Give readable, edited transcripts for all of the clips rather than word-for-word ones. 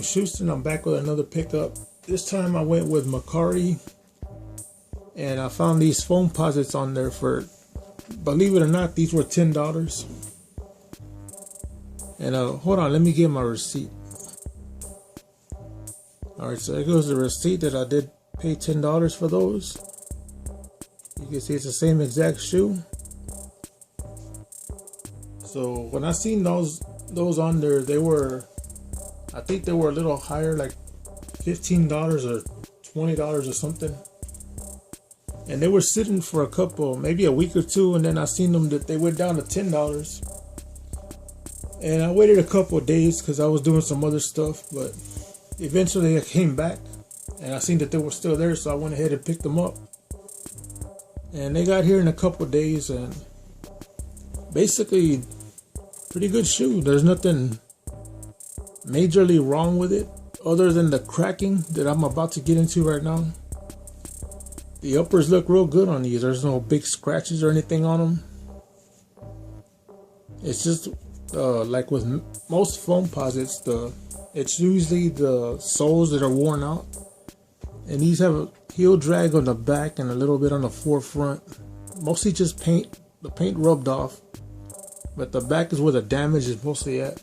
James Houston. I'm back with another pickup. This time I went with Macari, and I found these Foamposites on there for, believe it or not, these were $10. And hold on, let me get my receipt. Alright, so there goes the receipt that I did pay $10 for those. You can see it's the same exact shoe. So when I seen those on there, they were, I think they were a little higher, like $15 or $20 or something. And they were sitting for a couple, maybe a week or two, and then I seen them that they went down to $10. And I waited a couple of days because I was doing some other stuff, but eventually I came back and I seen that they were still there, so I went ahead and picked them up. And they got here in a couple of days, and basically pretty good shoe. There's nothing majorly wrong with it other than the cracking that I'm about to get into right now. The uppers look real good on these. There's no big scratches or anything on them. It's just like with most Foamposites, it's usually the soles that are worn out, and these have a heel drag on the back and a little bit on the forefront. Mostly just paint. The paint rubbed off, but the back is where the damage is mostly at.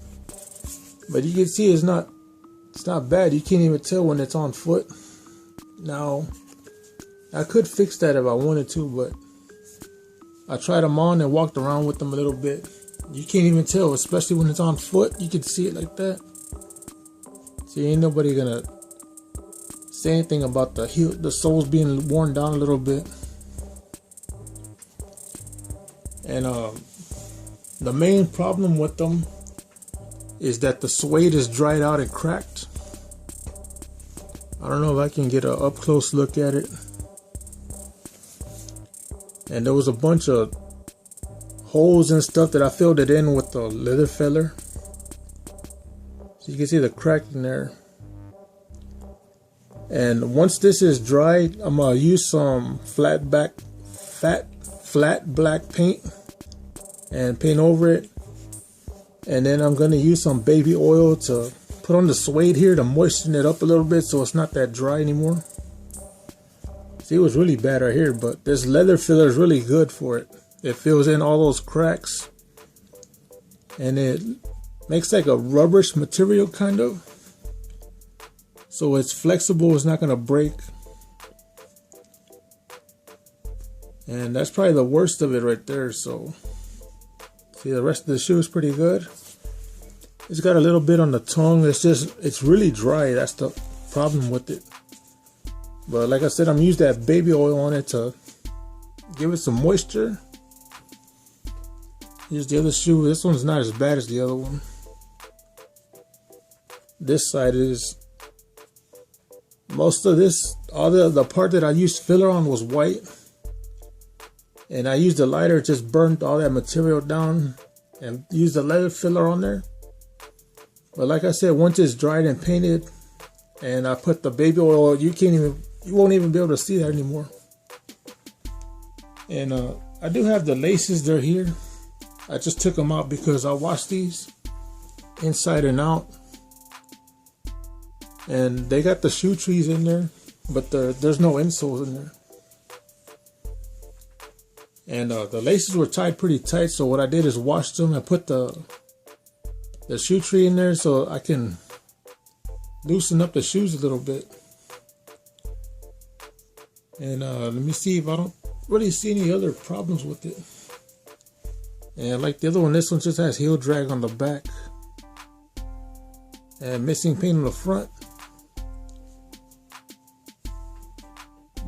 But you can see it's not bad. You can't even tell when it's on foot. Now, I could fix that if I wanted to, but I tried them on and walked around with them a little bit. You can't even tell, especially when it's on foot. You can see it like that. See, ain't nobody gonna say anything about the heel, the soles being worn down a little bit. And the main problem with them is that the suede is dried out and cracked. I don't know if I can get an up close look at it. And there was a bunch of holes and stuff that I filled it in with the leather filler. So you can see the cracking there. And once this is dried, I'm gonna use some flat black paint and paint over it. And then I'm gonna use some baby oil to put on the suede here to moisten it up a little bit so it's not that dry anymore. See, it was really bad right here, but this leather filler is really good for it. It fills in all those cracks, and it makes like a rubberish material kind of, so it's flexible, it's not gonna break. And that's probably the worst of it right there. So see, the rest of the shoe is pretty good. It's got a little bit on the tongue. It's really dry. That's the problem with it. But like I said, I'm using that baby oil on it to give it some moisture. Here's the other shoe. This one's not as bad as the other one. This side is, most of this, all the part that I used filler on was white. And I used the lighter, just burnt all that material down and used the leather filler on there. But like I said, once it's dried and painted and I put the baby oil, you won't even be able to see that anymore. And I do have the laces, they're here. I just took them out because I washed these inside and out. And they got the shoe trees in there, but there's no insoles in there. And the laces were tied pretty tight, so what I did is wash them and put the shoe tree in there so I can loosen up the shoes a little bit. And let me see if I don't really see any other problems with it. And like the other one, this one just has heel drag on the back and missing paint on the front.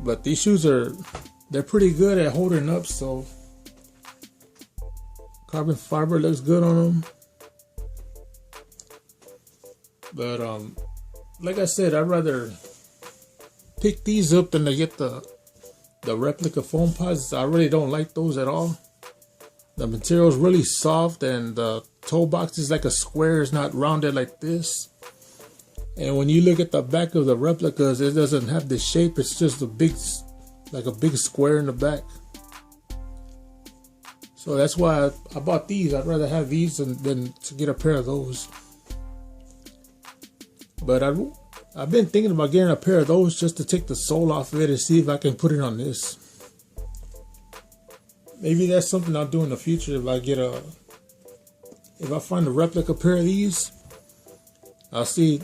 But these shoes they're pretty good at holding up, so carbon fiber looks good on them. But like I said, I'd rather pick these up than to get the replica Foamposites. I really don't like those at all. The material is really soft, and the toe box is like a square. It's not rounded like this. And when you look at the back of the replicas, it doesn't have the shape. It's just like a big square in the back. So that's why I bought these. I'd rather have these than to get a pair of those. But I've been thinking about getting a pair of those just to take the sole off of it and see if I can put it on this. Maybe that's something I'll do in the future if I find a replica pair of these. I'll see.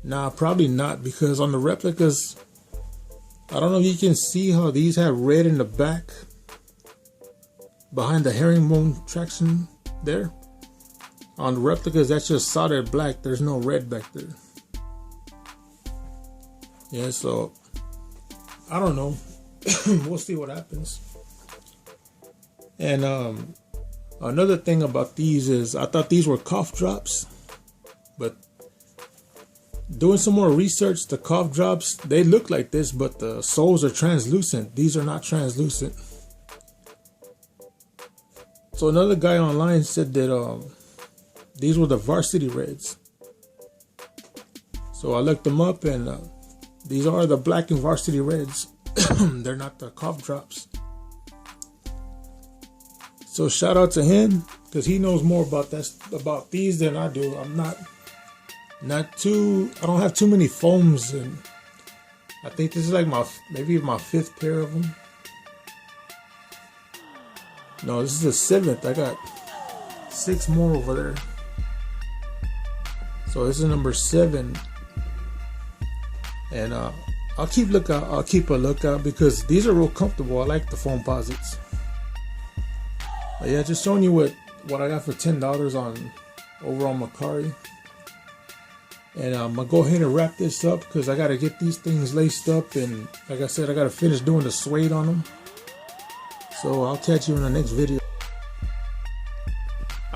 Nah, probably not, because on the replicas, I don't know if you can see how these have red in the back behind the herringbone traction there. On the replicas, that's just solid black. There's no red back there. Yeah, so I don't know. We'll see what happens. And another thing about these is I thought these were cough drops, but doing some more research, the cough drops, they look like this, but the soles are translucent. These are not translucent. So another guy online said that these were the Varsity Reds. So I looked them up, and these are the black and Varsity Reds. They're not the cough drops. So shout out to him, because he knows more about these than I do. I'm I don't have too many foams, and I think this is like maybe my 5th pair of them. No, this is the 7th. I got 6 more over there. So this is number 7. And I'll keep a lookout because these are real comfortable. I like the Foamposites. But yeah, just showing you what I got for $10 over on Mercari. And I'm gonna go ahead and wrap this up because I gotta get these things laced up, and like I said, I gotta finish doing the suede on them. So I'll catch you in the next video.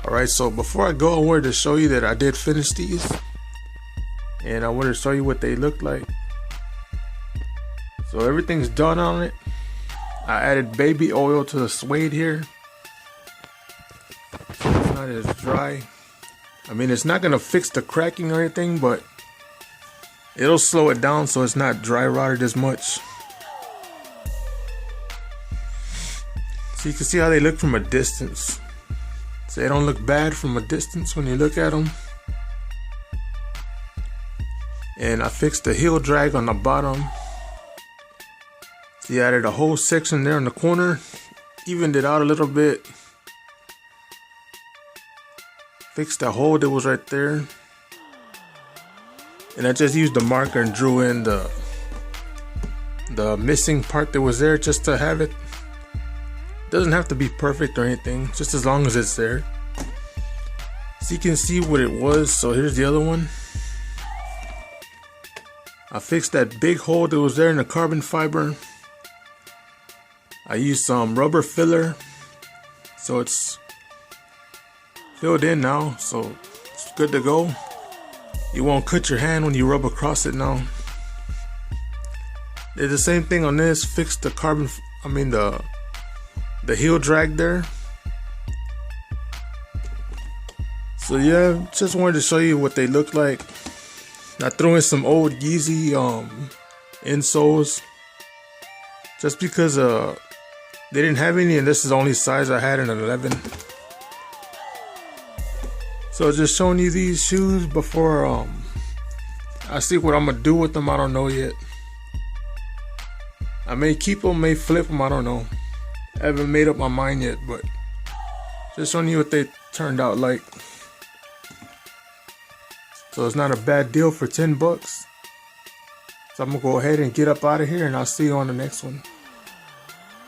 Alright, so before I go, I wanted to show you that I did finish these, and I wanted to show you what they look like. So everything's done on it. I added baby oil to the suede here, so it's not as dry. I mean, it's not gonna fix the cracking or anything, but it'll slow it down so it's not dry rotted as much. So you can see how they look from a distance. So they don't look bad from a distance when you look at them. And I fixed the heel drag on the bottom. See, I added a whole section there in the corner, evened it out a little bit. Fixed the hole that was right there. And I just used the marker and drew in the missing part that was there just to have it. Doesn't have to be perfect or anything, just as long as it's there. So you can see what it was. So here's the other one. I fixed that big hole that was there in the carbon fiber. I used some rubber filler, so it's filled in now, so it's good to go. You won't cut your hand when you rub across it now. Did the same thing on this. Fixed the the heel drag there. So yeah, just wanted to show you what they look like. I threw in some old Yeezy insoles just because they didn't have any, and this is the only size I had, an 11. So just showing you these shoes before I see what I'm gonna do with them. I don't know yet. I may keep them, may flip them, I don't know. I haven't made up my mind yet, but just showing you what they turned out like. So it's not a bad deal for $10. So I'm gonna go ahead and get up out of here, and I'll see you on the next one.